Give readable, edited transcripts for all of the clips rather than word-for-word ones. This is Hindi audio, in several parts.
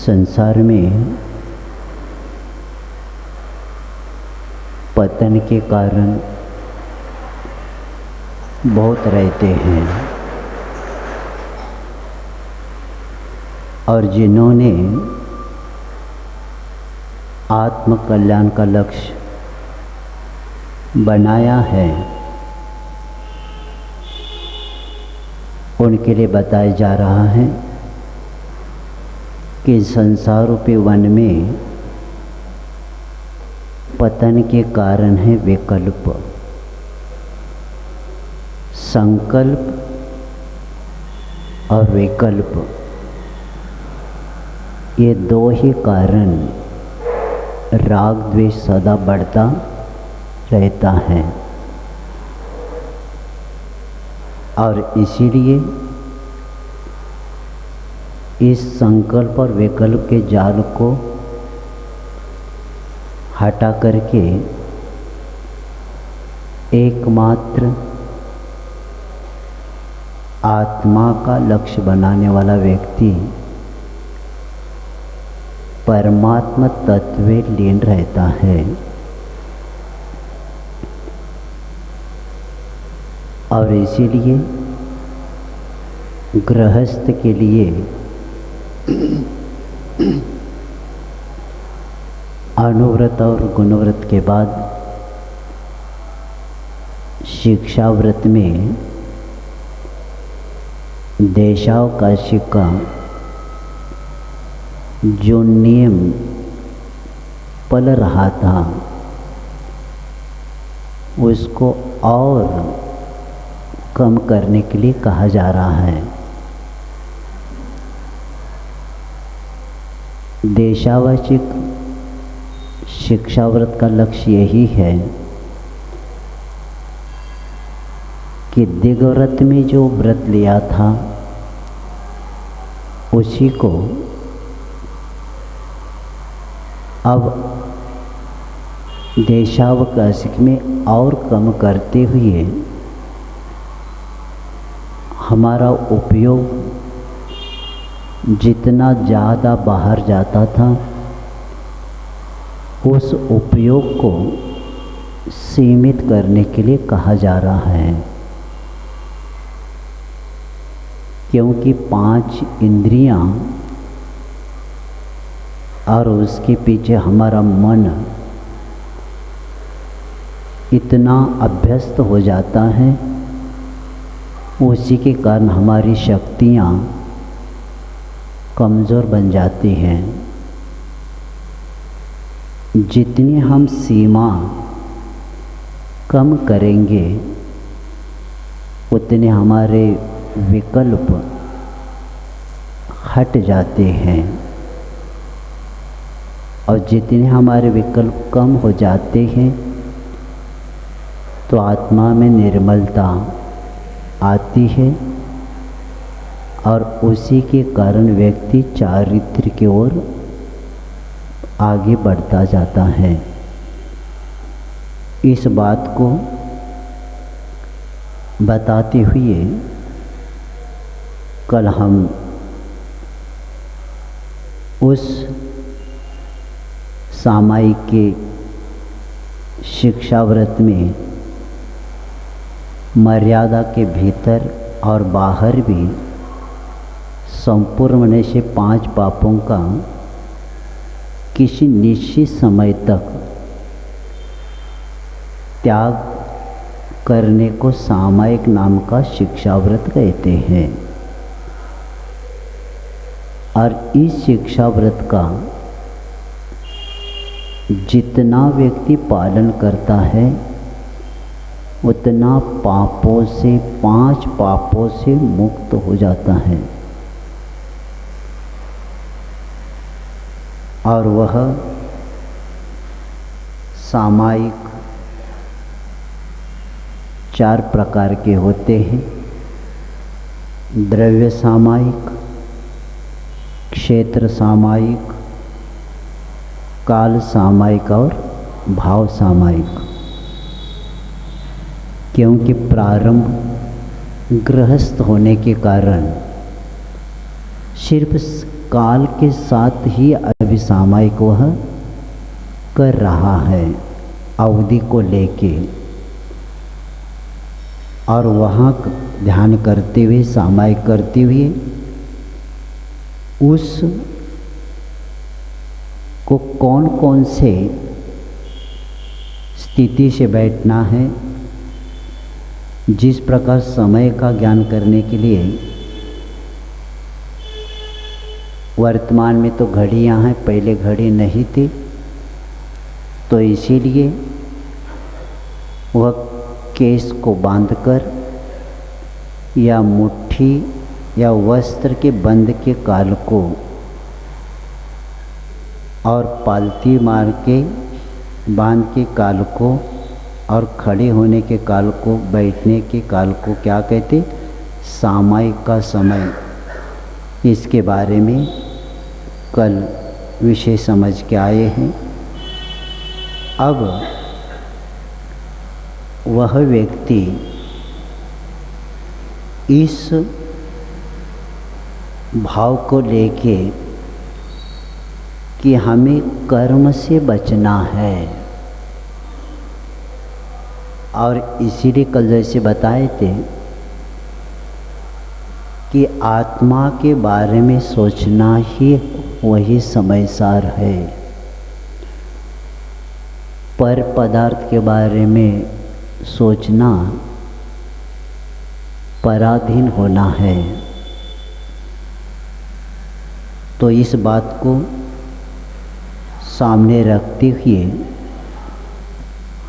संसार में पतन के कारण बहुत रहते हैं और जिन्होंने आत्म कल्याण का लक्ष्य बनाया है उनके लिए बताया जा रहा है कि संसार रूपी वन में पतन के कारण है विकल्प, संकल्प और विकल्प। ये दो ही कारण राग द्वेष सदा बढ़ता रहता है और इसीलिए इस संकल्प और विकल्प के जाल को हटा करके एकमात्र आत्मा का लक्ष्य बनाने वाला व्यक्ति परमात्मा तत्व में लीन रहता है। और इसीलिए गृहस्थ के लिए अनुव्रत और गुणव्रत के बाद शिक्षा व्रत में देशावकाशी का जो नियम पल रहा था उसको और कम करने के लिए कहा जा रहा है। देशावाचिक शिक्षा व्रत का लक्ष्य यही है कि दिग्व्रत में जो व्रत लिया था उसी को अब देशावकाशिक में और कम करते हुए हमारा उपयोग जितना ज़्यादा बाहर जाता था उस उपयोग को सीमित करने के लिए कहा जा रहा है, क्योंकि 5 इंद्रियां और उसके पीछे हमारा मन इतना अभ्यस्त हो जाता है, उसी के कारण हमारी शक्तियाँ कमज़ोर बन जाती हैं। जितनी हम सीमा कम करेंगे उतने हमारे विकल्प हट जाते हैं और जितने हमारे विकल्प कम हो जाते हैं तो आत्मा में निर्मलता आती है और उसी के कारण व्यक्ति चारित्र की ओर आगे बढ़ता जाता है। इस बात को बताते हुए कल हम उस सामायिक के शिक्षा व्रत में मर्यादा के भीतर और बाहर भी संपूर्ण होने से 5 पापों का किसी निश्चित समय तक त्याग करने को सामायिक नाम का शिक्षा व्रत कहते हैं। और इस शिक्षा व्रत का जितना व्यक्ति पालन करता है उतना पापों से 5 पापों से मुक्त हो जाता है और वह सामायिक 4 प्रकार के होते हैं, द्रव्य सामायिक, क्षेत्र सामायिक, काल सामायिक और भाव सामायिक। क्योंकि प्रारंभ गृहस्थ होने के कारण सिर्फ काल के साथ ही अभी सामायिक वह कर रहा है अवधि को लेके, और वहाँ ध्यान करते हुए सामायिक करते हुए उस को कौन कौन से स्थिति से बैठना है, जिस प्रकार समय का ज्ञान करने के लिए वर्तमान में तो घड़ियाँ हैं, पहले घड़ी नहीं थी, तो इसीलिए वह केस को बांधकर या मुट्ठी या वस्त्र के बंद के काल को और पालती मार के बांध के काल को और खड़े होने के काल को, बैठने के काल को क्या कहते, सामायिक का समय। इसके बारे में कल विषय समझ के आए हैं। अब वह व्यक्ति इस भाव को लेके कि हमें कर्म से बचना है, और इसीलिए कल जैसे बताए थे कि आत्मा के बारे में सोचना ही वही समयसार है, पर पदार्थ के बारे में सोचना पराधीन होना है। तो इस बात को सामने रखते हुए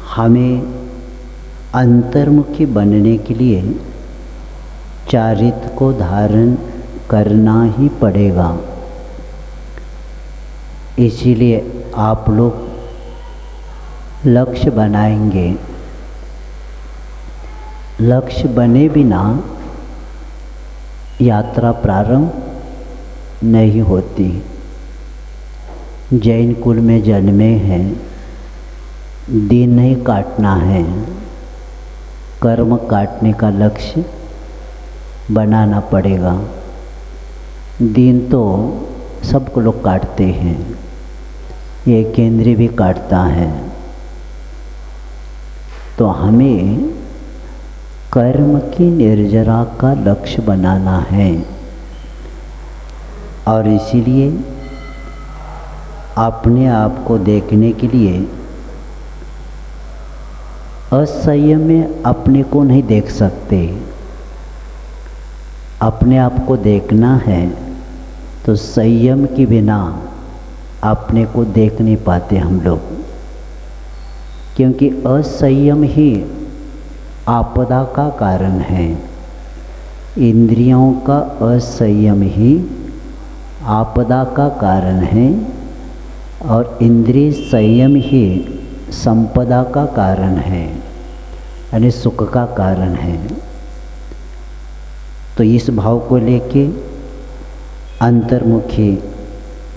हमें अंतर्मुखी बनने के लिए चारित्र को धारण करना ही पड़ेगा। इसीलिए आप लोग लक्ष्य बनाएंगे, लक्ष्य बने बिना यात्रा प्रारंभ नहीं होती। जैन कुल में जन्मे हैं, दिन नहीं काटना है, कर्म काटने का लक्ष्य बनाना पड़ेगा। दिन तो सबको लोग काटते हैं, ये केंद्रीय भी काटता है, तो हमें कर्म की निर्जरा का लक्ष्य बनाना है। और इसीलिए अपने आप को देखने के लिए असंयम में अपने को नहीं देख सकते। अपने आप को देखना है तो संयम के बिना अपने को देख नहीं पाते हम लोग, क्योंकि असंयम ही आपदा का कारण है। इंद्रियों का असंयम ही आपदा का कारण है, और इंद्रिय संयम ही संपदा का कारण है, यानी सुख का कारण है। तो इस भाव को लेके अंतर्मुखी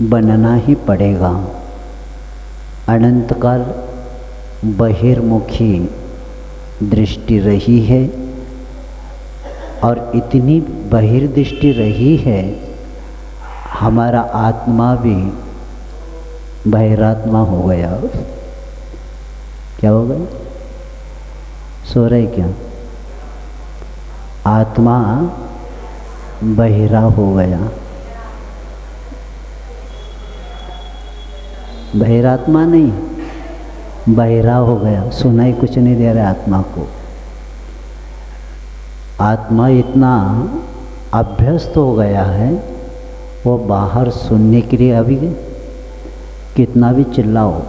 बनना ही पड़ेगा। अनंतकाल बहिर्मुखी दृष्टि रही है, और इतनी बहिर्दृष्टि रही है, हमारा आत्मा भी बहिरात्मा हो गया। क्या हो गया? सो रहे क्या? आत्मा बहिरा हो गया। बहिरात्मा नहीं, बहिरा हो गया, सुनाई कुछ नहीं दे रहा आत्मा को। आत्मा इतना अभ्यस्त हो गया है, वो बाहर सुनने के लिए अभी कितना भी चिल्लाओ,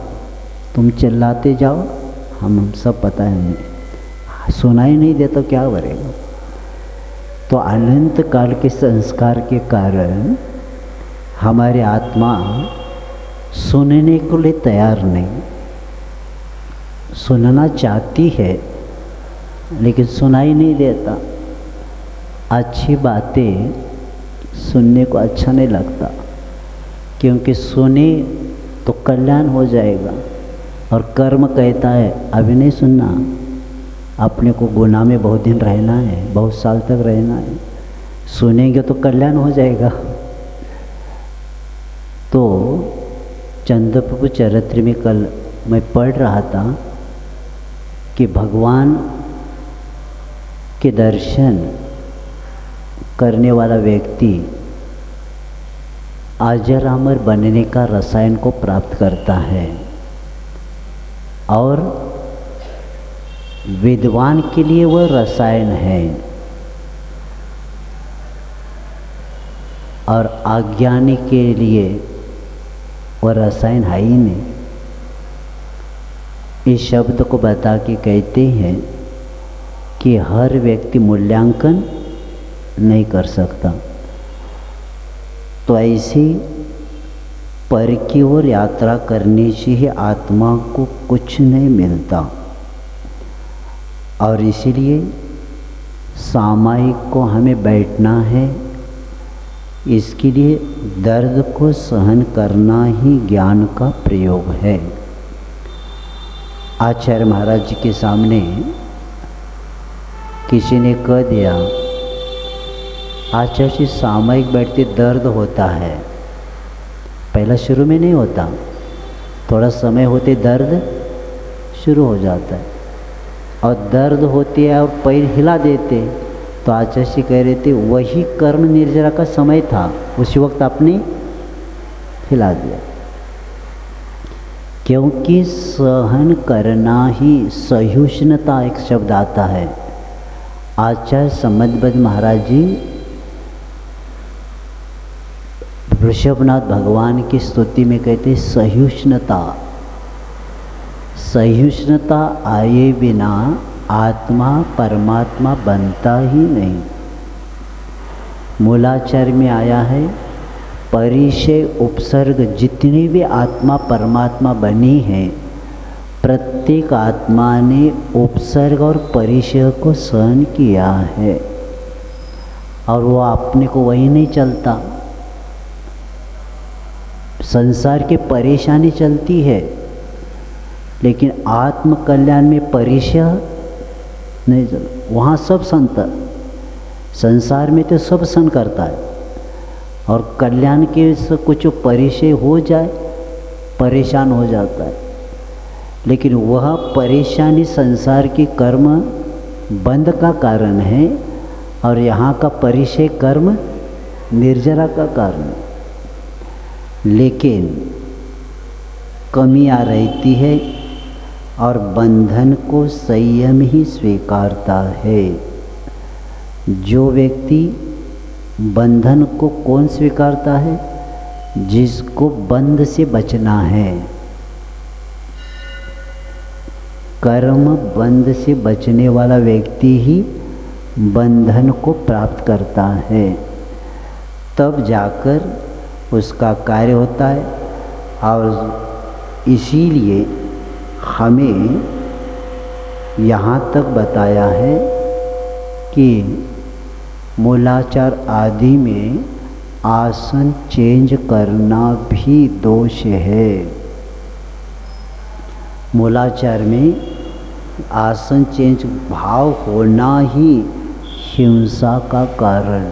तुम चिल्लाते जाओ, हम सब पता है नहीं, सुनाई नहीं देता क्या करेगा। तो अनंत काल के संस्कार के कारण हमारी आत्मा सुनने के लिए तैयार नहीं, सुनना चाहती है लेकिन सुनाई नहीं देता। अच्छी बातें सुनने को अच्छा नहीं लगता, क्योंकि सुने तो कल्याण हो जाएगा, और कर्म कहता है अभी नहीं सुनना, अपने को गुनाह में बहुत दिन रहना है, बहुत साल तक रहना है, सुनेंगे तो कल्याण हो जाएगा। तो चंद्रप्रभु चरित्र में कल मैं पढ़ रहा था कि भगवान के दर्शन करने वाला व्यक्ति अजर अमर बनने का रसायन को प्राप्त करता है, और विद्वान के लिए वह रसायन है और अज्ञानी के लिए वह रसायन है ही नहीं। इस शब्द को बता के कहते हैं कि हर व्यक्ति मूल्यांकन नहीं कर सकता। तो ऐसी पर की ओर यात्रा करने से ही आत्मा को कुछ नहीं मिलता, और इसीलिए सामायिक को हमें बैठना है। इसके लिए दर्द को सहन करना ही ज्ञान का प्रयोग है। आचार्य महाराज जी के सामने किसी ने कह दिया, आचार्य जी सामायिक बैठते दर्द होता है। पहला शुरू में नहीं होता, थोड़ा समय होते दर्द शुरू हो जाता है, और दर्द होती है और पैर हिला देते। तो आचार्य जी कह रहे थे वही कर्म निर्जरा का समय था, उसी वक्त आपने हिला दिया, क्योंकि सहन करना ही सहिष्णुता एक शब्द आता है। आचार्य समदबद्ध महाराज जी ऋषभनाथ भगवान की स्तुति में कहते सहिष्णुता, सहिष्णुता आए बिना आत्मा परमात्मा बनता ही नहीं। मूलाचार्य में आया है, परिचय उपसर्ग जितनी भी आत्मा परमात्मा बनी है, प्रत्येक आत्मा ने उपसर्ग और परिचय को सहन किया है, और वो अपने को वही नहीं चलता। संसार की परेशानी चलती है, लेकिन आत्म कल्याण में परिचय नहीं चल। वहाँ सब संत, संसार में तो सब सन करता है, और कल्याण के से कुछ परिचय हो जाए परेशान हो जाता है, लेकिन वह परेशानी संसार की कर्म बंध का कारण है, और यहाँ का परिचय कर्म निर्जरा का कारण है। लेकिन कमियाँ रहती है, और बंधन को संयम ही स्वीकारता है। जो व्यक्ति बंधन को कौन स्वीकारता है? जिसको बंध से बचना है। कर्म बंध से बचने वाला व्यक्ति ही बंधन को प्राप्त करता है, तब जाकर उसका कार्य होता है। और इसीलिए हमें यहाँ तक बताया है कि मूलाचार आदि में आसन चेंज करना भी दोष है। मूलाचार में आसन चेंज भाव होना ही हिंसा का कारण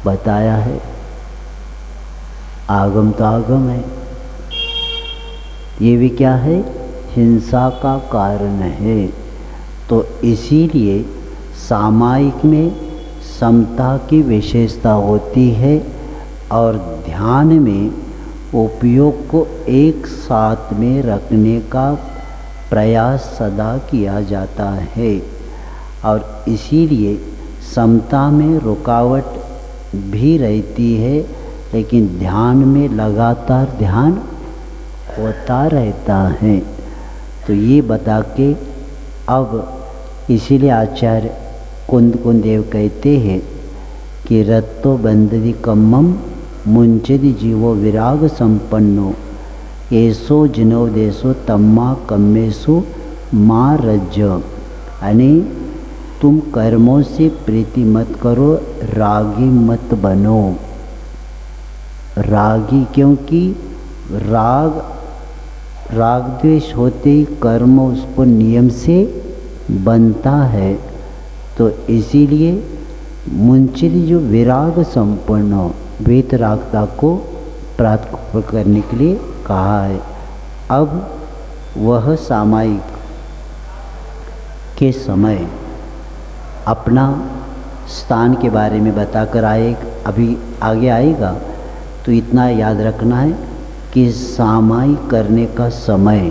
बताया है। आगम तो आगम है, ये भी क्या है? हिंसा का कारण है। तो इसीलिए सामायिक में समता की विशेषता होती है, और ध्यान में उपयोग को एक साथ में रखने का प्रयास सदा किया जाता है। और इसीलिए समता में रुकावट भी रहती है, लेकिन ध्यान में लगातार ध्यान होता रहता है। तो ये बता के अब इसीलिए आचार्य कुंदकुंदेव कहते हैं कि रत्तो बंददी कम्मम मुंचदि जीवो विराग संपन्नो ऐसो जिनो देशो तम्मा कम्मेसु माँ रज्ज। यानी तुम कर्मों से प्रीति मत करो, रागी मत बनो। रागी क्योंकि राग द्वेष होते ही कर्म उसको नियम से बनता है। तो इसीलिए मुंचित जो विराग संपन्न हो, वीतरागता को प्राप्त करने के लिए कहा है। अब वह सामायिक के समय अपना स्थान के बारे में बताकर आए, अभी आगे आएगा। तो इतना याद रखना है कि सामायिक करने का समय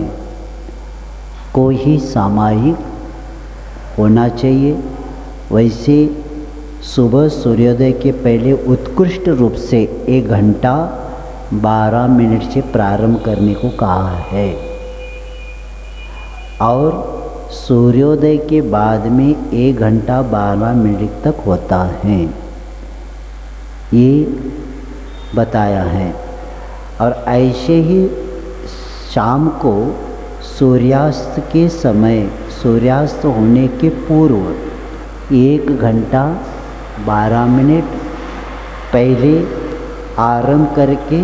को ही सामायिक होना चाहिए। वैसे सुबह सूर्योदय के पहले उत्कृष्ट रूप से 1 घंटा 12 मिनट से प्रारंभ करने को कहा है और सूर्योदय के बाद में 1 घंटा 12 मिनट तक होता है, ये बताया है। और ऐसे ही शाम को सूर्यास्त के समय, सूर्यास्त होने के पूर्व 1 घंटा 12 मिनट पहले आरंभ करके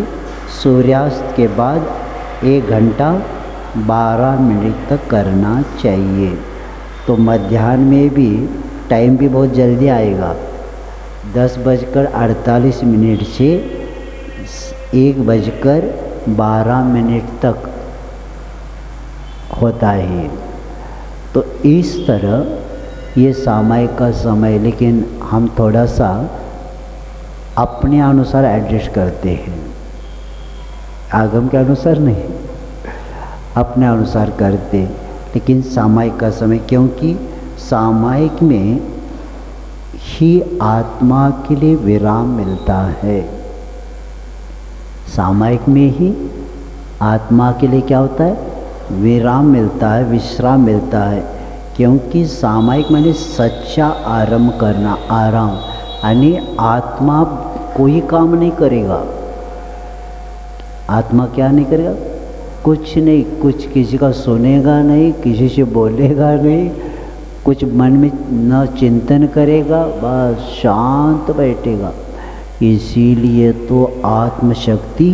सूर्यास्त के बाद 1 घंटा 12 मिनट तक करना चाहिए। तो मध्याह्न में भी टाइम भी बहुत जल्दी आएगा, 10:48 से 1:12 तक होता है। तो इस तरह ये सामायिक का समय, लेकिन हम थोड़ा सा अपने अनुसार एडजस्ट करते हैं, आगम के अनुसार नहीं, अपने अनुसार करते। लेकिन सामायिक का समय, क्योंकि सामायिक में ही आत्मा के लिए विराम मिलता है, सामायिक में ही आत्मा के लिए क्या होता है, विराम मिलता है, विश्राम मिलता है। क्योंकि सामायिक माने सच्चा आरंभ करना, आराम, यानी आत्मा कोई काम नहीं करेगा। आत्मा क्या नहीं करेगा, कुछ नहीं, कुछ किसी का सुनेगा नहीं, किसी से बोलेगा नहीं, कुछ मन में न चिंतन करेगा, बस शांत बैठेगा। इसीलिए तो आत्मशक्ति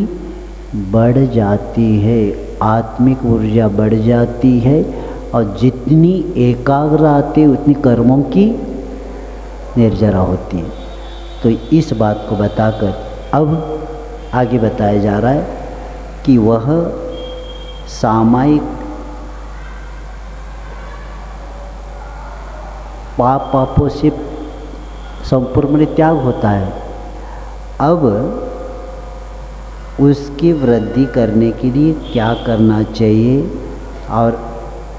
बढ़ जाती है, आत्मिक ऊर्जा बढ़ जाती है और जितनी एकाग्र आती है उतनी कर्मों की निर्जरा होती है। तो इस बात को बताकर अब आगे बताया जा रहा है कि वह सामायिक पापों से संपूर्ण त्याग होता है। अब उसकी वृद्धि करने के लिए क्या करना चाहिए, और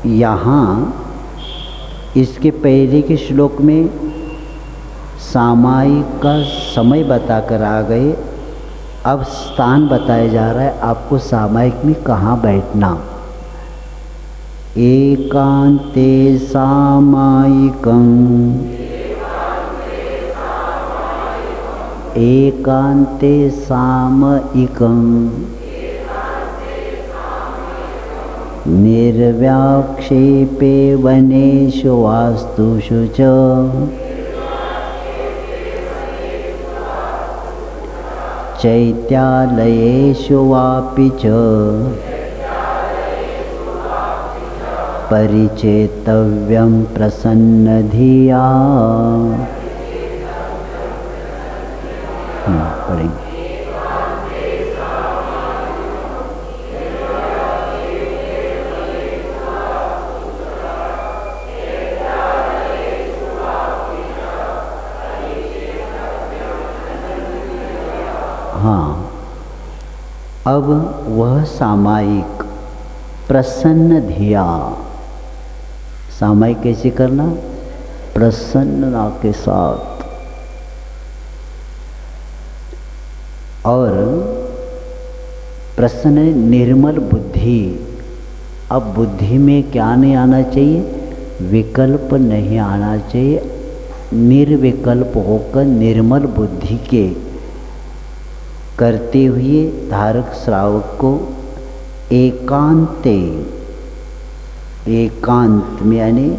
यहाँ इसके पहले के श्लोक में सामायिक का समय बताकर आ गए। अब स्थान बताया जा रहा है आपको सामायिक में कहाँ बैठना। एकांते सामायिकं, एकांते सामयिकं, निर्व्याक्षेपे वनेषु वास्तुषु च, चैत्यालयेषु वापि च परिचेतव्यं प्रसन्नधिया। पढ़ेंगे। हाँ, अब वह सामायिक प्रसन्न धिया, सामायिक कैसे करना, प्रसन्नता के साथ, और प्रसन्न निर्मल बुद्धि। अब बुद्धि में क्या नहीं आना चाहिए, विकल्प नहीं आना चाहिए, निर्विकल्प होकर निर्मल बुद्धि के करते हुए धारक श्रावक को एकांते, एकांत में यानी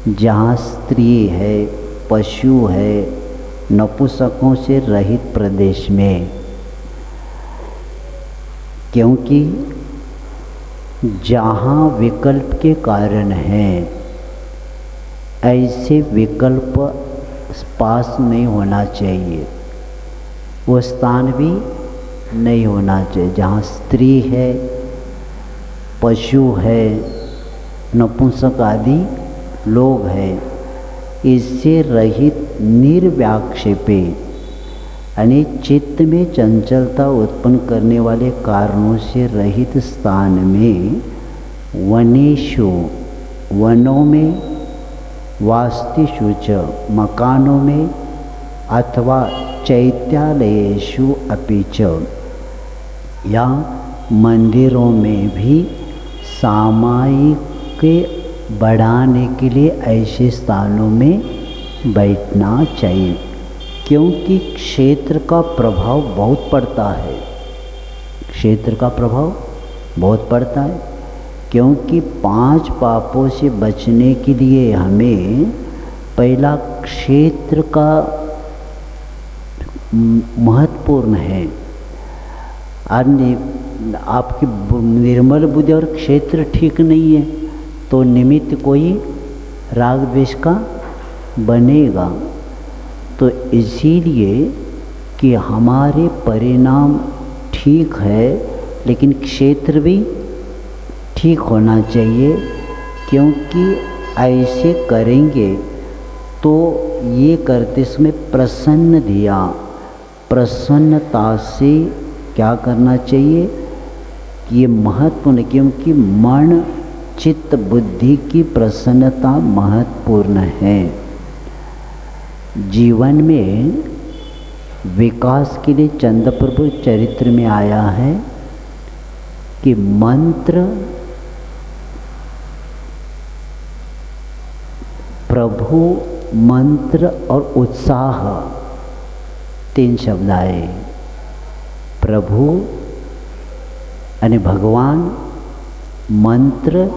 जहाँ स्त्री है, पशु है, नपुंसकों से रहित प्रदेश में, क्योंकि जहाँ विकल्प के कारण हैं ऐसे विकल्प पास नहीं होना चाहिए। वो स्थान भी नहीं होना चाहिए। जहाँ स्त्री है, पशु है, नपुंसक आदि लोग हैं, इससे रहित निर्व्याक्षेपे यानी चित्त में चंचलता उत्पन्न करने वाले कारणों से रहित स्थान में, वनेषु वनों में, वास्तिषु च मकानों में, अथवा चैत्यालयेषु अपि च या मंदिरों में भी सामायिक बढ़ाने के लिए ऐसे स्थानों में बैठना चाहिए, क्योंकि क्षेत्र का प्रभाव बहुत पड़ता है। क्षेत्र का प्रभाव बहुत पड़ता है, क्योंकि 5 पापों से बचने के लिए हमें पहला क्षेत्र का महत्वपूर्ण है। अन्य आपकी निर्मल बुद्धि और क्षेत्र ठीक नहीं है तो निमित्त कोई राग द्वेष का बनेगा। तो इसीलिए कि हमारे परिणाम ठीक है, लेकिन क्षेत्र भी ठीक होना चाहिए, क्योंकि ऐसे करेंगे तो ये करते समय प्रसन्न दिया, प्रसन्नता से क्या करना चाहिए, ये महत्वपूर्ण, क्योंकि मन चित्त बुद्धि की प्रसन्नता महत्वपूर्ण है। जीवन में विकास के लिए चंद्रप्रभु चरित्र में आया है कि मंत्र, प्रभु, मंत्र और उत्साह 3 शब्द आए। प्रभु यानी भगवान, मंत्र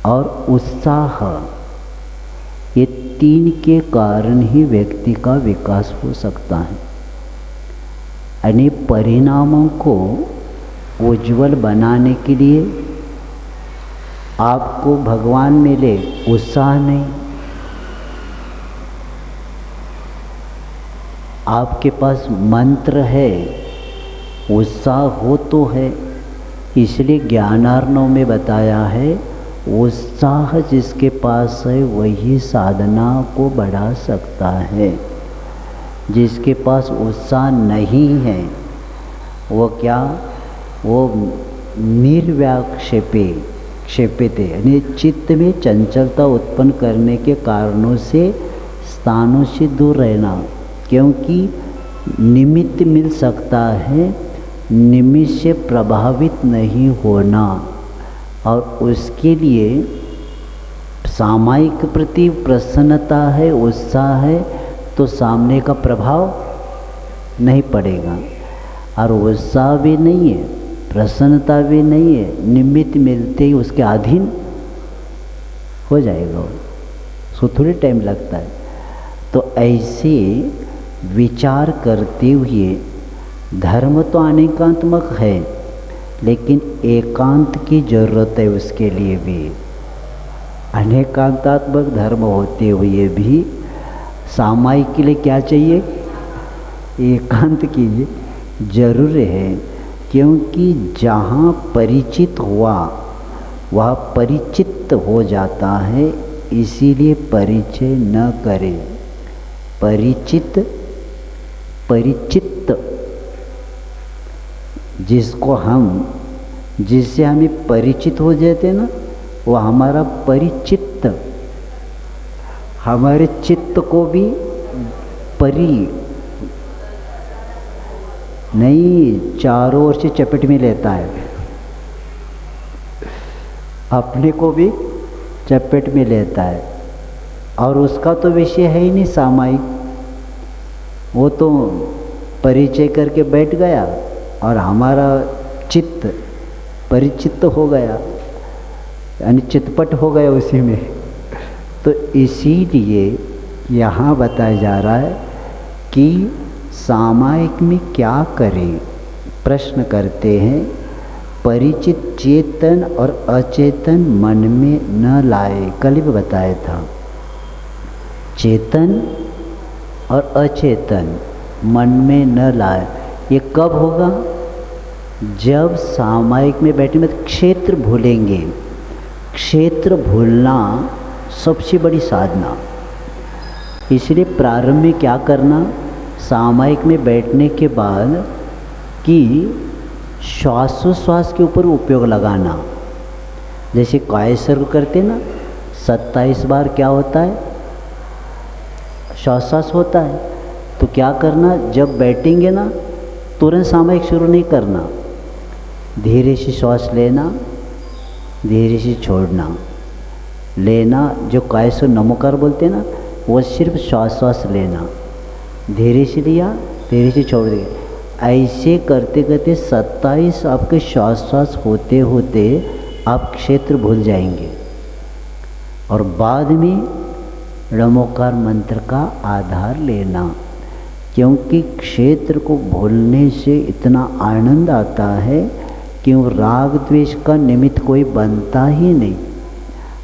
और उत्साह, ये 3 के कारण ही व्यक्ति का विकास हो सकता है। यानी परिणामों को उज्जवल बनाने के लिए आपको भगवान मिले, उत्साह नहीं, आपके पास मंत्र है, उत्साह हो तो है। इसलिए ज्ञानार्णव में बताया है, उत्साह जिसके पास है वही साधना को बढ़ा सकता है। जिसके पास उत्साह नहीं है वो क्या, वो निर्व्याक्षेपे क्षेपिते यानी चित्त में चंचलता उत्पन्न करने के कारणों से स्थानों से दूर रहना, क्योंकि निमित्त मिल सकता है, निमित्त से प्रभावित नहीं होना। और उसके लिए सामायिक प्रति प्रसन्नता है, उत्साह है, तो सामने का प्रभाव नहीं पड़ेगा। और उत्साह भी नहीं है, प्रसन्नता भी नहीं है, निमित्त मिलते ही उसके अधीन हो जाएगा, उसको थोड़ी टाइम लगता है। तो ऐसे विचार करते हुए धर्म तो अनेकात्मक है, लेकिन एकांत की जरूरत है उसके लिए भी। अनेकांतात्मक धर्म होते हुए भी सामायिक के लिए क्या चाहिए, एकांत की जरूर है, क्योंकि जहाँ परिचित हुआ वह परिचित हो जाता है। इसीलिए परिचय न करें। परिचित जिससे हमें परिचित हो जाते हैं ना, वो हमारा परिचित, हमारे चित्त को भी नहीं चारों ओर से चपेट में लेता है, अपने को भी चपेट में लेता है। और उसका तो विषय है ही नहीं सामायिक, वो तो परिचय करके बैठ गया और हमारा चित्त परिचित हो गया, यानी चितपट हो गया उसी में। तो इसीलिए यहाँ बताया जा रहा है कि सामायिक में क्या करें। प्रश्न करते हैं, परिचित चेतन और अचेतन मन में न लाए। कल भी बताया था, चेतन और अचेतन मन में न लाए। ये कब होगा? जब सामायिक में बैठे में क्षेत्र भूलेंगे। क्षेत्र भूलना सबसे बड़ी साधना। इसलिए प्रारंभ में क्या करना, सामायिक में बैठने के बाद कि श्वासोश्वास के ऊपर उपयोग लगाना। जैसे कायसर करते ना, 27 बार क्या होता है, श्वासोश्वास होता है। तो क्या करना, जब बैठेंगे ना तुरंत सामायिक शुरू नहीं करना, धीरे से श्वास लेना, धीरे से छोड़ना, लेना। जो कायसर नमोकार बोलते हैं ना, वो सिर्फ श्वास लेना, धीरे से लिया, धीरे से छोड़ दिया। ऐसे करते करते 27 आपके श्वास होते होते आप क्षेत्र भूल जाएंगे। और बाद में नमोकार मंत्र का आधार लेना, क्योंकि क्षेत्र को भूलने से इतना आनंद आता है कि वो राग द्वेष का निमित्त कोई बनता ही नहीं।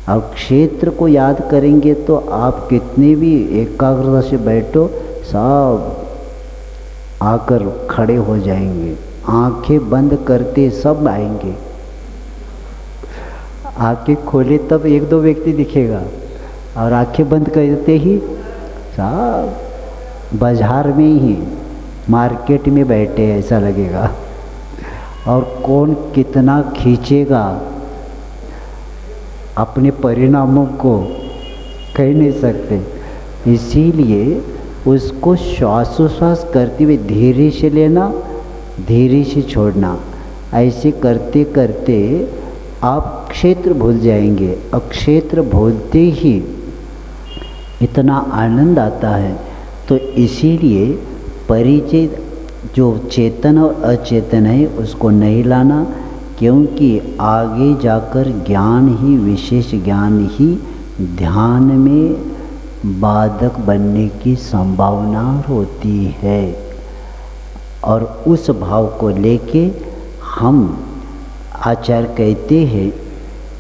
अब क्षेत्र को याद करेंगे तो आप कितने भी एकाग्रता से बैठो, सब आकर खड़े हो जाएंगे। आंखें बंद करते सब आएंगे, आंखें खोले तब एक दो व्यक्ति दिखेगा, और आंखें बंद करते ही सब बाजार में ही, मार्केट में बैठे ऐसा लगेगा। और कौन कितना खींचेगा अपने परिणामों को कह नहीं सकते। इसीलिए उसको श्वासोश्वास करते हुए धीरे से लेना, धीरे से छोड़ना। ऐसे करते करते आप क्षेत्र भूल जाएंगे। और क्षेत्र भूलते ही इतना आनंद आता है। तो इसीलिए परिचय जो चेतन और अचेतन है उसको नहीं लाना, क्योंकि आगे जाकर ज्ञान ही, विशेष ज्ञान ही ध्यान में बाधक बनने की संभावना होती है। और उस भाव को लेके हम आचार्य कहते हैं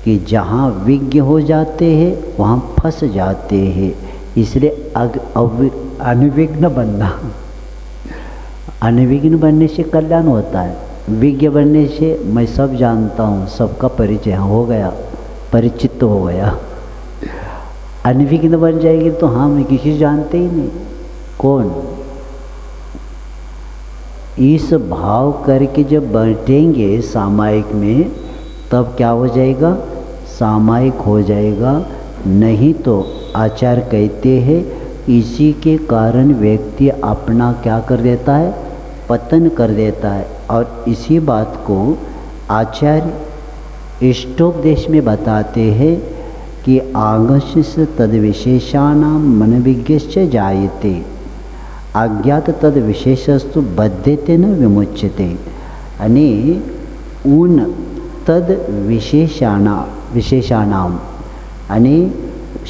कि जहाँ विज्ञ हो जाते हैं वहाँ फंस जाते हैं। इसलिए अनविघ्न बनना, अनविघ्न बनने से कल्याण होता है। विज्ञ बनने से मैं सब जानता हूँ, सबका परिचय हो गया, परिचित हो गया। अनविघ्न बन जाएगी तो हम किसी जानते ही नहीं कौन। इस भाव करके जब बैठेंगे सामायिक में, तब क्या हो जाएगा, सामायिक हो जाएगा। नहीं तो आचार्य कहते हैं इसी के कारण व्यक्ति अपना क्या कर देता है, पतन कर देता है। और इसी बात को आचार्य इष्टोपदेश में बताते हैं कि आगस्य से तद विशेषाणां मन विज्ञस्य जायते, अज्ञात तद विशेषस्तु बध्यते न विमुच्यते। यानी उन तद विशेषाणाम यानी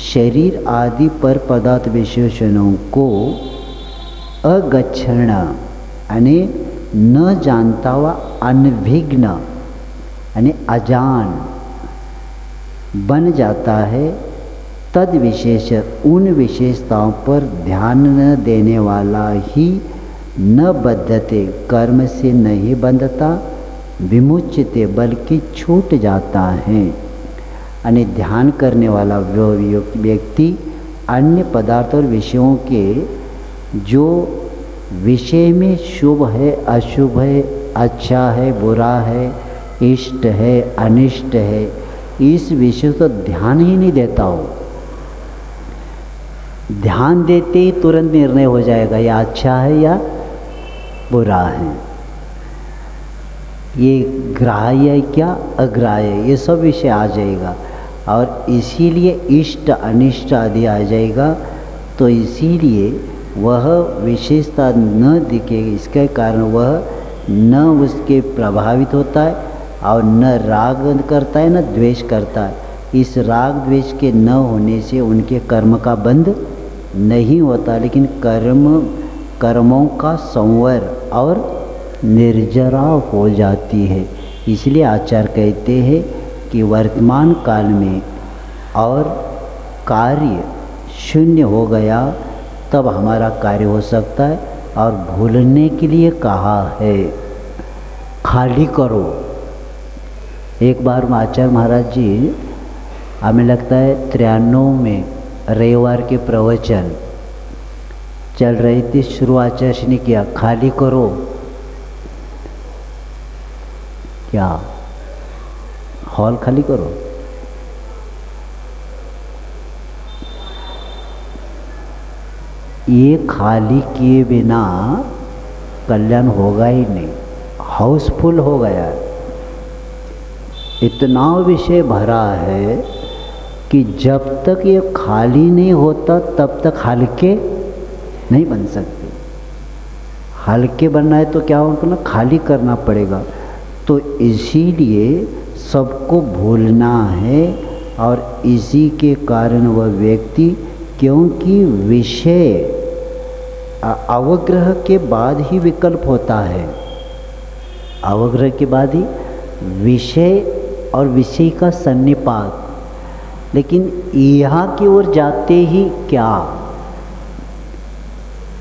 शरीर आदि पर पदार्थ विशेषणों को अगच्छण यानी न जानता हुआ, अनभिज्ञ यानी अजान बन जाता है। तद विशेष उन विशेषताओं पर ध्यान न देने वाला ही न बद्धते कर्म से नहीं बंधता, विमुच्यते बल्कि छूट जाता है। यानी ध्यान करने वाला व्यक्ति अन्य पदार्थ और विषयों के जो विषय में शुभ है, अशुभ है, अच्छा है, बुरा है, इष्ट है, अनिष्ट है, इस विषय तो ध्यान ही नहीं देता हो। ध्यान देते ही तुरंत निर्णय हो जाएगा या अच्छा है या बुरा है, ये ग्राह्य है क्या अग्राह्य है, ये सब विषय आ जाएगा। और इसीलिए इष्ट अनिष्ट आदि आ जाएगा। तो इसीलिए वह विशेषता न दिखेगी, इसके कारण वह न उसके प्रभावित होता है और न राग करता है न द्वेष करता है। इस राग द्वेष के न होने से उनके कर्म का बंध नहीं होता, लेकिन कर्मों का संवर और निर्जरा हो जाती है। इसलिए आचार्य कहते हैं कि वर्तमान काल में और कार्य शून्य हो गया तब हमारा कार्य हो सकता है, और भूलने के लिए कहा है। खाली करो। एक बार आचार्य महाराज जी, हमें लगता है 93 में रविवार के प्रवचन चल रही थी, शुरू आचार्य ने किया, खाली करो। क्या? हॉल खाली करो। ये खाली किए बिना कल्याण होगा ही नहीं, हाउसफुल हो गया। इतना विषय भरा है कि जब तक ये खाली नहीं होता तब तक हल्के नहीं बन सकते। हल्के बनना है तो क्या होगा ना, खाली करना पड़ेगा। तो इसीलिए सबको भूलना है, और इसी के कारण वह व्यक्ति, क्योंकि विषय अवग्रह के बाद ही विकल्प होता है, अवग्रह के बाद ही विषय और विषय का सन्निपात। लेकिन यहाँ की ओर जाते ही क्या,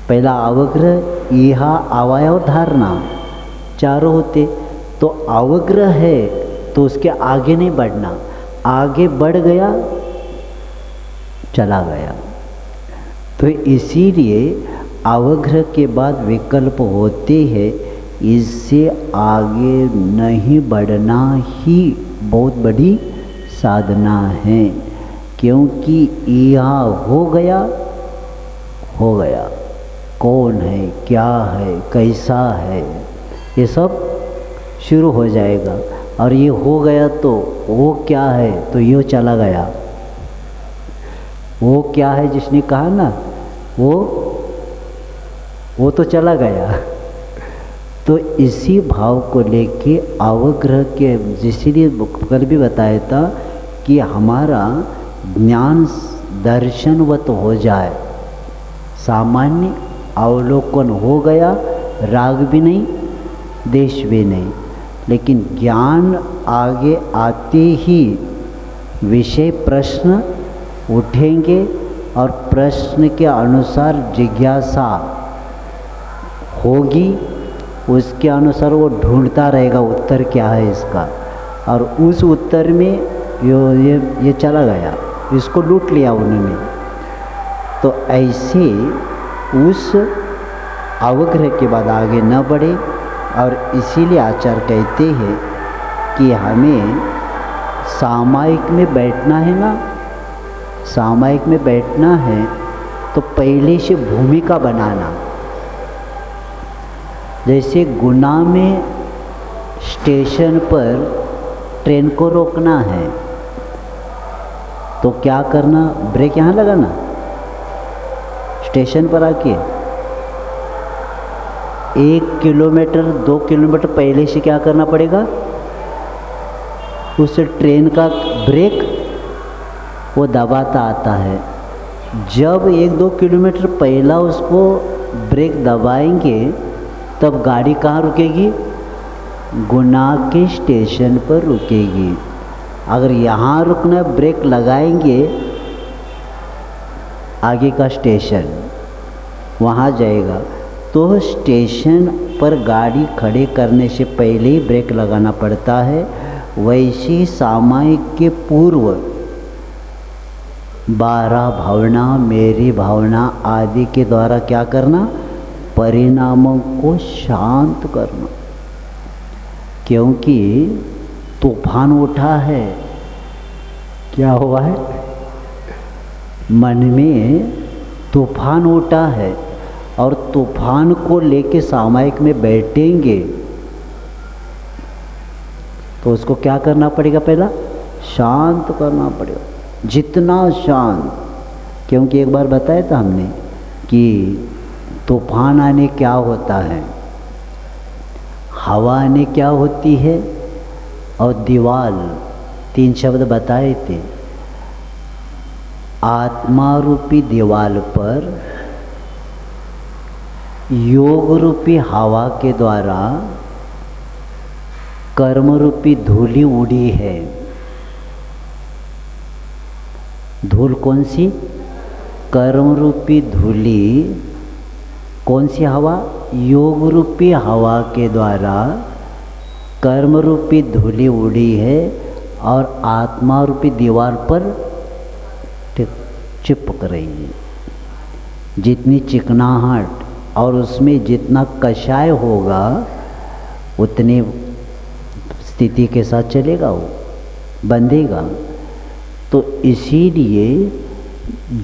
पहला अवग्रह, यहाँ आवाय और धारणा चारों होते। तो अवग्रह है तो उसके आगे नहीं बढ़ना, आगे बढ़ गया चला गया। तो इसीलिए अवग्रह के बाद विकल्प होते हैं, इससे आगे नहीं बढ़ना ही बहुत बड़ी साधना है। क्योंकि यहाँ हो गया, कौन है, क्या है, कैसा है, ये सब शुरू हो जाएगा। और ये हो गया तो वो क्या है, तो ये चला गया। वो क्या है जिसने कहा ना, वो तो चला गया। तो इसी भाव को लेके अवग्रह के, जिसलिए कल भी बताया था कि हमारा ज्ञान दर्शनवत हो जाए, सामान्य अवलोकन हो गया, राग भी नहीं, देश भी नहीं। लेकिन ज्ञान आगे आते ही विषय प्रश्न उठेंगे, और प्रश्न के अनुसार जिज्ञासा होगी, उसके अनुसार वो ढूंढता रहेगा उत्तर क्या है इसका, और उस उत्तर में ये चला गया, इसको लूट लिया उन्होंने। तो ऐसे उस अवग्रह के बाद आगे न बढ़े। और इसीलिए आचार्य कहते हैं कि हमें सामायिक में बैठना है ना, सामायिक में बैठना है तो पहले से भूमिका बनाना। जैसे गुना में स्टेशन पर ट्रेन को रोकना है तो क्या करना, ब्रेक यहाँ लगाना, स्टेशन पर आके 1 किलोमीटर 2 किलोमीटर पहले से क्या करना पड़ेगा, उस ट्रेन का ब्रेक वो दबाता आता है। जब 1-2 किलोमीटर पहला उसको ब्रेक दबाएंगे तब गाड़ी कहाँ रुकेगी, गुना के स्टेशन पर रुकेगी। अगर यहाँ रुकना, ब्रेक लगाएंगे, आगे का स्टेशन वहाँ जाएगा। तो स्टेशन पर गाड़ी खड़े करने से पहले ही ब्रेक लगाना पड़ता है। वैसे सामायिक के पूर्व 12 भावना, मेरी भावना आदि के द्वारा क्या करना, परिणामों को शांत करना। क्योंकि तूफान उठा है, क्या हुआ है, मन में तूफान उठा है, और तूफान को लेके सामायिक में बैठेंगे तो उसको क्या करना पड़ेगा, पहला शांत करना पड़ेगा, जितना शांत। क्योंकि एक बार बताया था हमने कि तूफान आने क्या होता है, हवा आने क्या होती है, और दीवाल, 3 शब्द बताए थे। आत्मा रूपी दीवाल पर योग रूपी हवा के द्वारा कर्म रूपी धूली उड़ी है। धूल कौन सी, कर्म रूपी धूली। कौन सी हवा, योग रूपी हवा के द्वारा कर्म रूपी धूली उड़ी है और आत्मा रूपी दीवार पर चिपक रही है। जितनी चिकनाहट और उसमें जितना कषाय होगा उतनी स्थिति के साथ चलेगा, वो बंधेगा। तो इसीलिए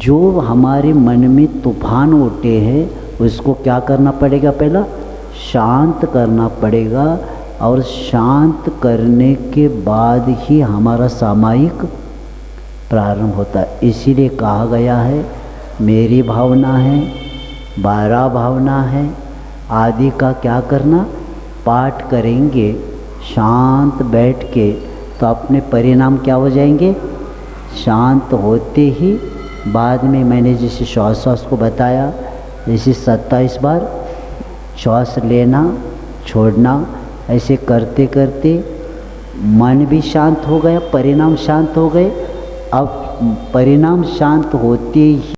जो हमारे मन में तूफान उठे हैं उसको क्या करना पड़ेगा, पहला शांत करना पड़ेगा और शांत करने के बाद ही हमारा सामायिक प्रारंभ होता है। इसीलिए कहा गया है मेरी भावना है, 12 भावना है आदि का क्या करना, पाठ करेंगे शांत बैठ के, तो अपने परिणाम क्या हो जाएंगे, शांत होते ही बाद में मैंने जैसे श्वास को बताया, जैसे 27 बार श्वास लेना छोड़ना, ऐसे करते करते मन भी शांत हो गया, परिणाम शांत हो गए। अब परिणाम शांत होते ही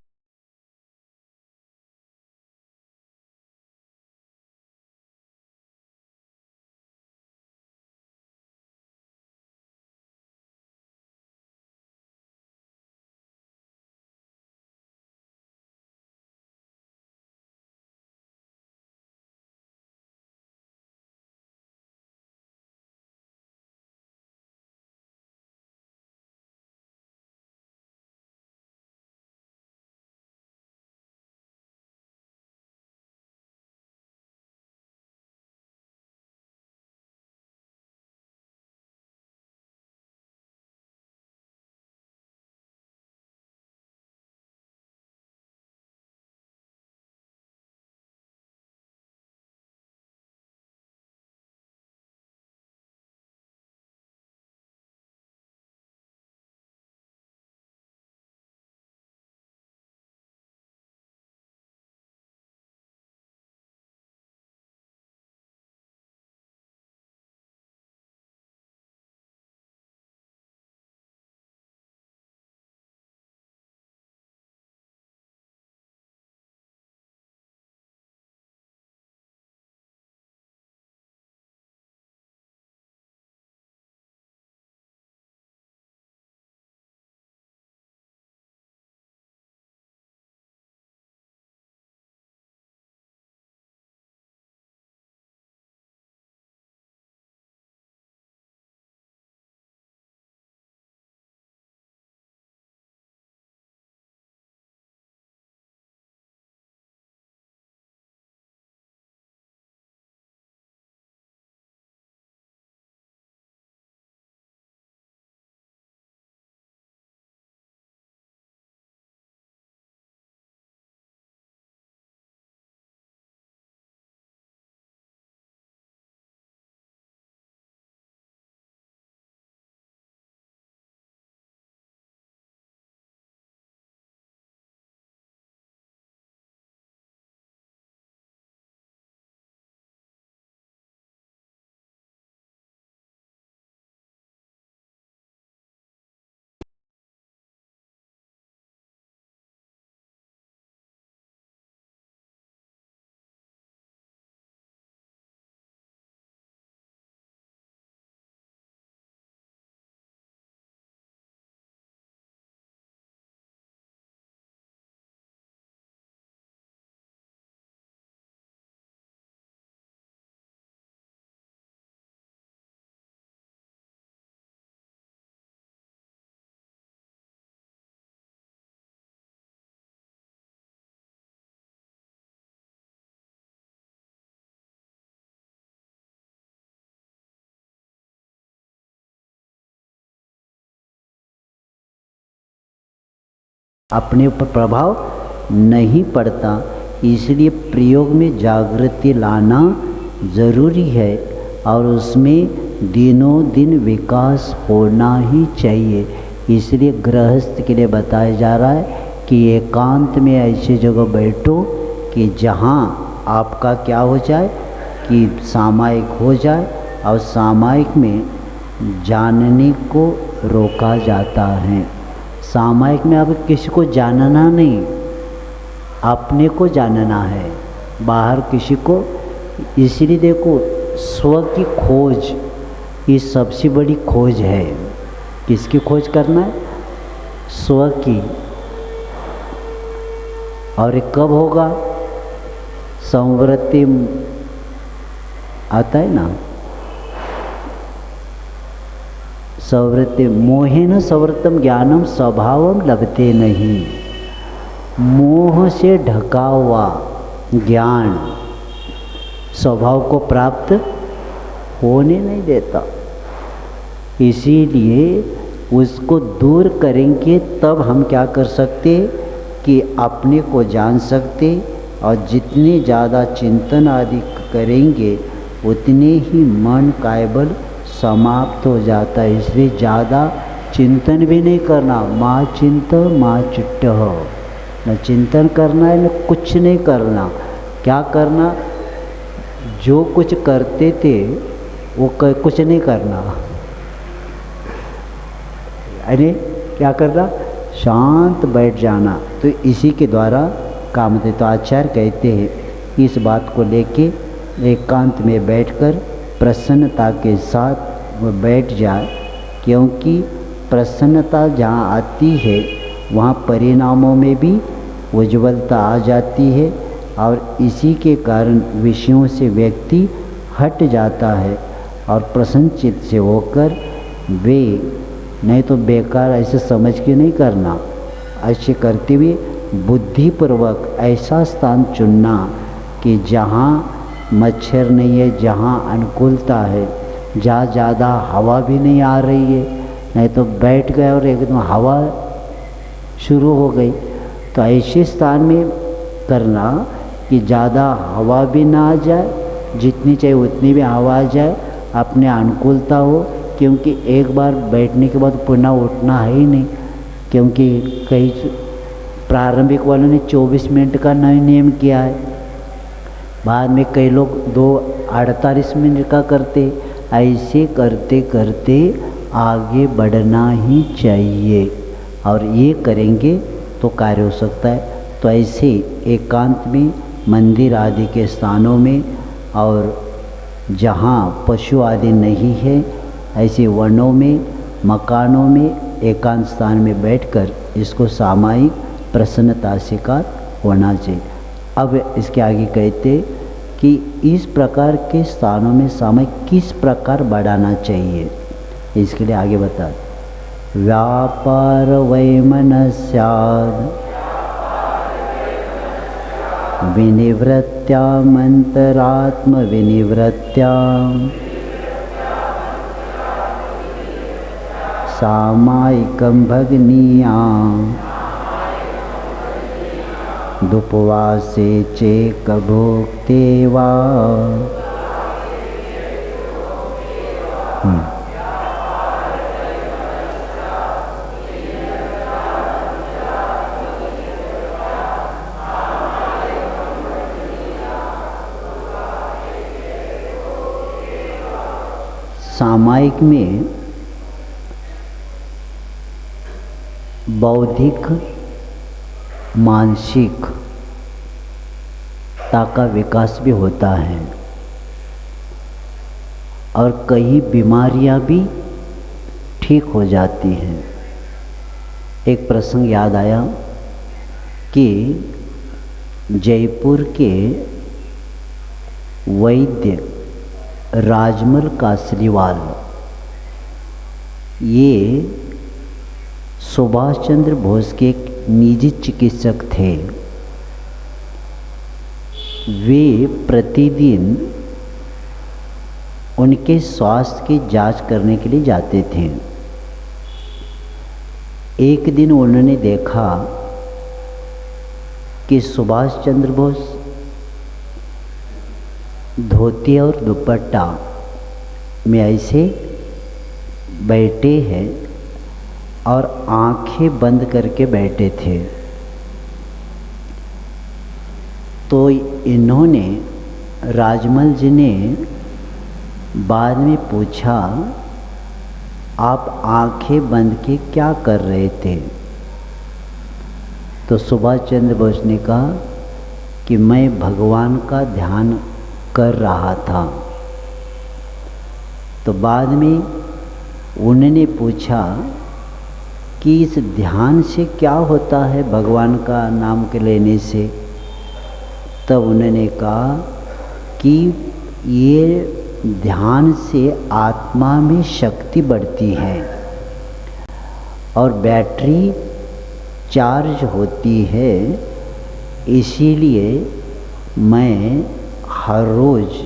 अपने ऊपर प्रभाव नहीं पड़ता। इसलिए प्रयोग में जागृति लाना ज़रूरी है और उसमें दिनों दिन विकास होना ही चाहिए। इसलिए गृहस्थ के लिए बताया जा रहा है कि एकांत में ऐसी जगह बैठो कि जहाँ आपका क्या हो जाए कि सामायिक हो जाए, और सामायिक में जानने को रोका जाता है। सामायिक में अब किसी को जानना नहीं, अपने को जानना है। बाहर किसी को। इसलिए देखो, स्व की खोज ये सबसे बड़ी खोज है। किसकी खोज करना है? स्व की। और ये कब होगा? संवृत्ति आता है ना, संवृत्ति मोहेन संवृत्तम ज्ञानम स्वभावम लभते नहीं। मोह से ढका हुआ ज्ञान स्वभाव को प्राप्त होने नहीं देता। इसीलिए उसको दूर करेंगे तब हम क्या कर सकते कि अपने को जान सकते। और जितने ज़्यादा चिंतन आदि करेंगे उतने ही मन कायबल समाप्त हो जाता है। इसलिए ज़्यादा चिंतन भी नहीं करना। माँ चिंत माँ चिट्ट हो, न चिंतन करना है न कुछ नहीं करना। क्या करना? जो कुछ करते थे वो कुछ नहीं करना। अरे क्या करना? शांत बैठ जाना। तो इसी के द्वारा काम दे। तो आचार्य कहते हैं इस बात को लेके एकांत में बैठकर प्रसन्नता के साथ वो बैठ जाए, क्योंकि प्रसन्नता जहाँ आती है वहाँ परिणामों में भी उज्ज्वलता आ जाती है। और इसी के कारण विषयों से व्यक्ति हट जाता है और प्रसन्न चित्त से होकर वे, नहीं तो बेकार ऐसे समझ के नहीं करना, ऐसे करते हुए बुद्धिपूर्वक ऐसा स्थान चुनना कि जहाँ मच्छर नहीं है, जहाँ अनुकूलता है, जहाँ ज़्यादा हवा भी नहीं आ रही है। नहीं तो बैठ गए और एकदम हवा शुरू हो गई। तो ऐसे स्थान में करना कि ज़्यादा हवा भी ना आ जाए, जितनी चाहिए उतनी भी हवा आ जाए, अपने अनुकूलता हो। क्योंकि एक बार बैठने के बाद पुनः उठना है ही नहीं। क्योंकि कई प्रारंभिक वालों ने 24 मिनट का नया नियम किया है, बाद में कई लोग 48 मिनट का करते। ऐसे करते करते आगे बढ़ना ही चाहिए और ये करेंगे तो कार्य हो सकता है। तो ऐसे एकांत में मंदिर आदि के स्थानों में और जहाँ पशु आदि नहीं है ऐसे वनों में, मकानों में, एकांत स्थान में बैठकर इसको सामायिक प्रसन्नता से शिकार होना चाहिए। अब इसके आगे कहते कि इस प्रकार के स्थानों में समय किस प्रकार बढ़ाना चाहिए, इसके लिए आगे बता। व्यापार वैमनस्यात् विनिवृत्त्यामन्तरात्म विनिवृत्त्याम् सामायिकं भगनीयाम् दुपवासे चेकभोक्ते वा। सामायिक में बौद्धिक मानसिकता का विकास भी होता है और कई बीमारियां भी ठीक हो जाती हैं। एक प्रसंग याद आया कि जयपुर के वैद्य राजमल कासलीवाल ये सुभाष चंद्र बोस के एक निजी चिकित्सक थे। वे प्रतिदिन उनके स्वास्थ्य की जांच करने के लिए जाते थे। एक दिन उन्होंने देखा कि सुभाष चंद्र बोस धोती और दुपट्टा में ऐसे बैठे हैं और आंखें बंद करके बैठे थे। तो इन्होंने राजमल जी ने बाद में पूछा, आप आंखें बंद के क्या कर रहे थे? तो सुभाष चंद्र बोस ने कहा, कि मैं भगवान का ध्यान कर रहा था। तो बाद में उन्होंने पूछा कि इस ध्यान से क्या होता है भगवान का नाम के लेने से। तब उन्होंने कहा कि ये ध्यान से आत्मा में शक्ति बढ़ती है और बैटरी चार्ज होती है। इसीलिए मैं हर रोज़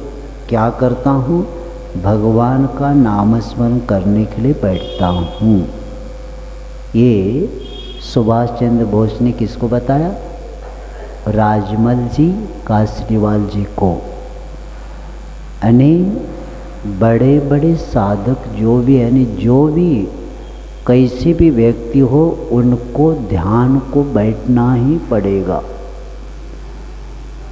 क्या करता हूँ, भगवान का नामस्मरण करने के लिए बैठता हूँ। ये सुभाष चंद्र बोस ने किसको बताया? राजमल जी कासरीवाल जी को। यानी बड़े बड़े साधक जो भी यानी जो भी कैसे भी व्यक्ति हो, उनको ध्यान को बैठना ही पड़ेगा।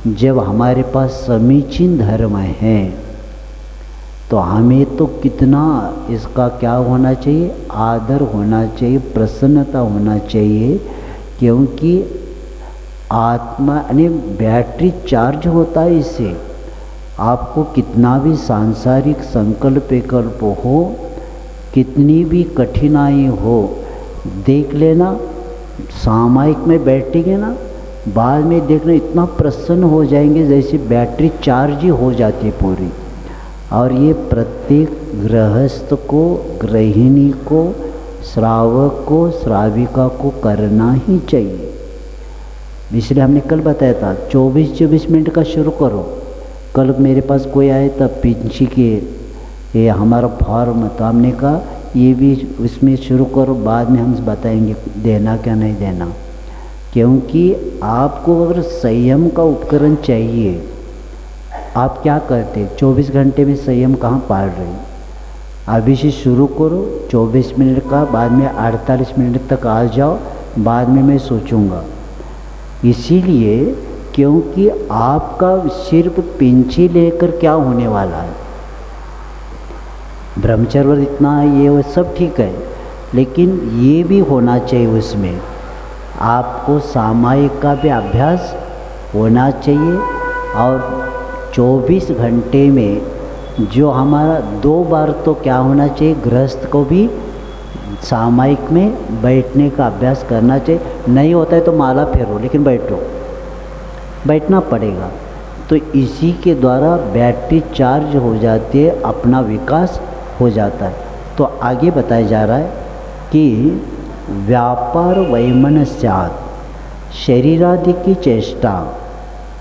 जब हमारे पास समीचीन धर्म है तो हमें तो कितना इसका क्या होना चाहिए, आदर होना चाहिए, प्रसन्नता होना चाहिए। क्योंकि आत्मा यानी बैटरी चार्ज होता है इससे। आपको कितना भी सांसारिक संकल्प विकल्प हो, कितनी भी कठिनाई हो, देख लेना सामायिक में बैठेंगे ना, बाद में देखना इतना प्रसन्न हो जाएंगे जैसे बैटरी चार्ज ही हो जाती है पूरी। और ये प्रत्येक गृहस्थ को, गृहिणी को, श्रावक को, श्राविका को करना ही चाहिए। इसलिए हमने कल बताया था 24-24 मिनट का शुरू करो। कल मेरे पास कोई आए तब पिंची के ये हमारा फॉर्म, तो हमने कहा ये भी उसमें शुरू करो, बाद में हम बताएंगे देना क्या नहीं देना। क्योंकि आपको अगर संयम का उपकरण चाहिए, आप क्या करते 24 घंटे में संयम कहाँ पाल रहे हैं? अभी से शुरू करो 24 मिनट का, बाद में 48 मिनट तक आ जाओ, बाद में मैं सोचूंगा। इसीलिए क्योंकि आपका सिर्फ पिंची लेकर क्या होने वाला है, ब्रह्मचर्य इतना है, ये वो सब ठीक है, लेकिन ये भी होना चाहिए उसमें। आपको सामायिक का भी अभ्यास होना चाहिए। और 24 घंटे में जो हमारा 2 बार तो क्या होना चाहिए, गृहस्थ को भी सामायिक में बैठने का अभ्यास करना चाहिए। नहीं होता है तो माला फेरो, लेकिन बैठो, बैठना पड़ेगा। तो इसी के द्वारा बैटरी चार्ज हो जाती है, अपना विकास हो जाता है। तो आगे बताया जा रहा है कि व्यापार वैमनस्यात्, शरीरादि की चेष्टा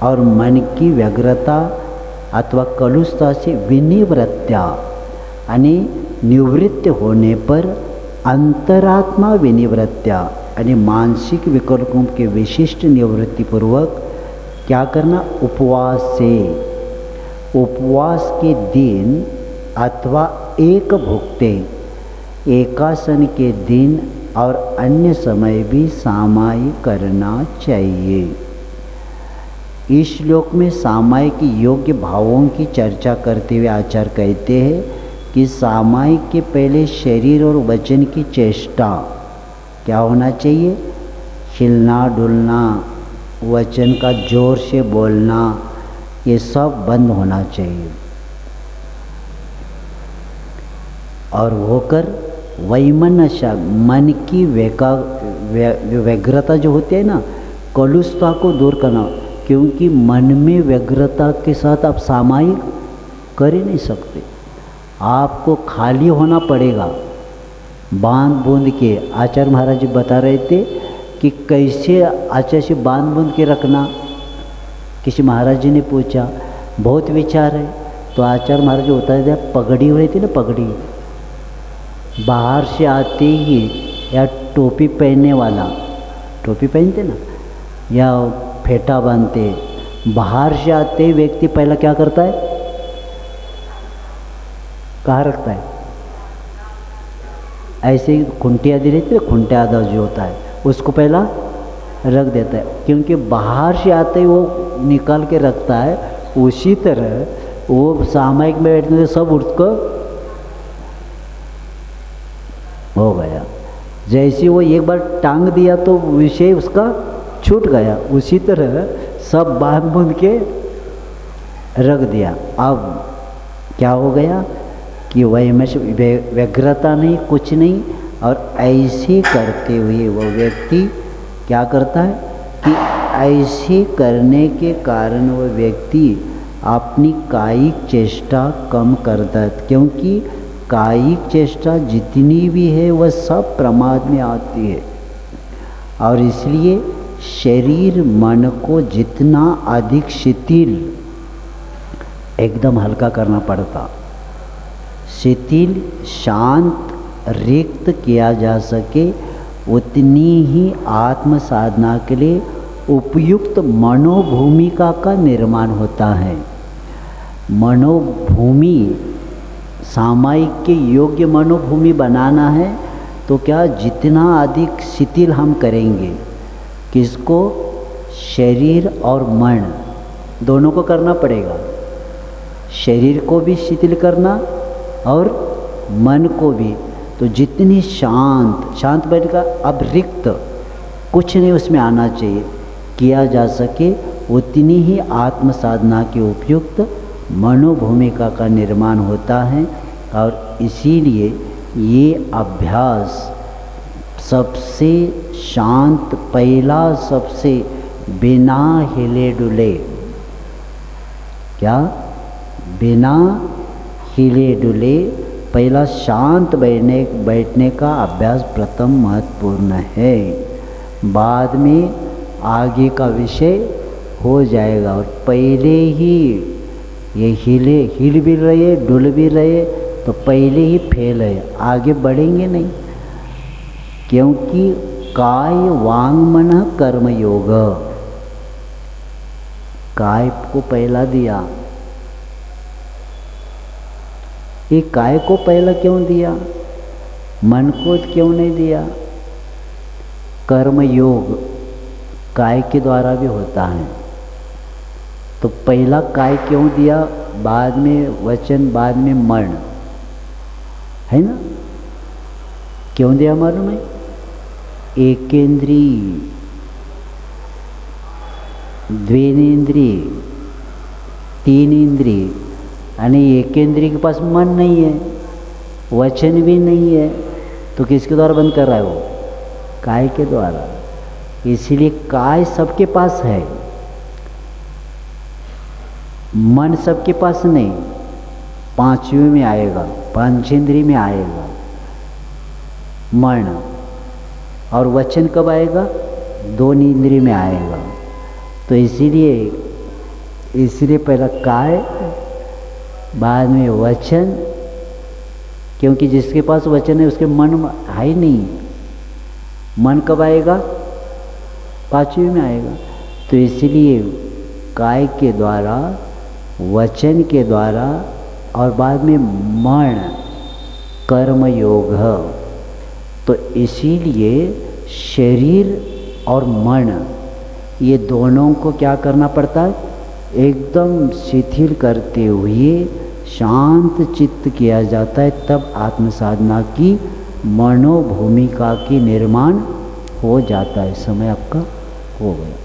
और मन की व्यग्रता अथवा कलुषता से विनिवृत्त्या यानी निवृत्त होने पर अंतरात्मा विनिवृत्त्या यानी मानसिक विकल्पों के विशिष्ट निवृत्ति पूर्वक क्या करना, उपवास से, उपवास के दिन अथवा एक भुक्ते एकासन के दिन और अन्य समय भी सामायिक करना चाहिए। इस श्लोक में सामायिक योग्य भावों की चर्चा करते हुए आचार्य कहते हैं कि सामायिक के पहले शरीर और वचन की चेष्टा क्या होना चाहिए, हिलना डुलना, वचन का जोर से बोलना, ये सब बंद होना चाहिए। और होकर वैमनस्या मन की व्यग्रता जो होती है ना, कलुषता को दूर करना। क्योंकि मन में व्यग्रता के साथ आप सामायिक कर ही नहीं सकते, आपको खाली होना पड़ेगा। बांध बूंद के आचार्य महाराज जी बता रहे थे कि कैसे आचार्य से बांध बूंद के रखना। किसी महाराज जी ने पूछा, बहुत विचार है, तो आचार्य महाराज जी बता दिया, पगड़ी हो रही थी ना, पगड़ी बाहर से आते ही, या टोपी पहनने वाला, टोपी पहनते ना, या फेटा बांधते, बाहर से आते व्यक्ति पहला क्या करता है, कहाँ रखता है, ऐसे ही खूंटी आदि रहती है, खूंटे आधा जो होता है उसको पहला रख देता है। क्योंकि बाहर से आते ही वो निकाल के रखता है। उसी तरह वो सामायिक में बैठने से सब उठकर हो गया। जैसे वो एक बार टांग दिया तो विषय उसका छूट गया, उसी तरह सब बांध बूंद के रख दिया। अब क्या हो गया कि वैमश व्यग्रता नहीं, कुछ नहीं, और ऐसे करते हुए वो व्यक्ति क्या करता है कि ऐसे करने के कारण वो व्यक्ति अपनी कायिक चेष्टा कम करता है, क्योंकि कायिक चेष्टा जितनी भी है वह सब प्रमाद में आती है। और इसलिए शरीर मन को जितना अधिक शिथिल, एकदम हल्का करना पड़ता, शिथिल शांत रिक्त किया जा सके, उतनी ही आत्म साधना के लिए उपयुक्त मनोभूमिका का निर्माण होता है। मनोभूमि सामायिक के योग्य मनोभूमि बनाना है तो क्या जितना अधिक शिथिल हम करेंगे, किसको, शरीर और मन दोनों को करना पड़ेगा। शरीर को भी शिथिल करना और मन को भी। तो जितनी शांत बैठेगा, अब रिक्त कुछ नहीं उसमें आना चाहिए, किया जा सके, उतनी ही आत्म साधना के उपयुक्त मनोभूमिका का निर्माण होता है। और इसीलिए ये अभ्यास सबसे शांत, पहला सबसे बिना हिले डुले, क्या, बिना हिले डुले पहला शांत बैठने का अभ्यास प्रथम महत्वपूर्ण है। बाद में आगे का विषय हो जाएगा। और पहले ही ये हिल भी रहे, डुल भी रहे, तो पहले ही फेल है, आगे बढ़ेंगे नहीं। क्योंकि काय वांग मन कर्म योग, काय को पहला दिया। ये काय को पहला क्यों दिया, मन को क्यों नहीं दिया? कर्म योग काय के द्वारा भी होता है, तो पहला काय क्यों दिया, बाद में वचन, बाद में मन, है ना? क्यों दिया मालूम है? एकेंद्रीय, द्वेनेन्द्रिय, तीन इंद्रिय, यानी एकेंद्रिय के पास मन नहीं है, वचन भी नहीं है, तो किसके द्वारा बंद कर रहा है वो? काय के द्वारा। इसीलिए काय सबके पास है, मन सबके पास नहीं, पांचवें में आएगा, पंचेंद्रिय में आएगा मन, और वचन कब आएगा? दो इंद्रिय में आएगा। तो इसीलिए पहला काय, बाद में वचन, क्योंकि जिसके पास वचन है उसके मन है ही नहीं। मन कब आएगा? पांचवें में आएगा। तो इसीलिए काय के द्वारा, वचन के द्वारा, और बाद में मन, कर्म योग। तो इसीलिए शरीर और मन ये दोनों को क्या करना पड़ता है? एकदम शिथिल करते हुए शांत चित्त किया जाता है, तब आत्म साधना की मनोभूमिका की निर्माण हो जाता है। समय आपका हो गया।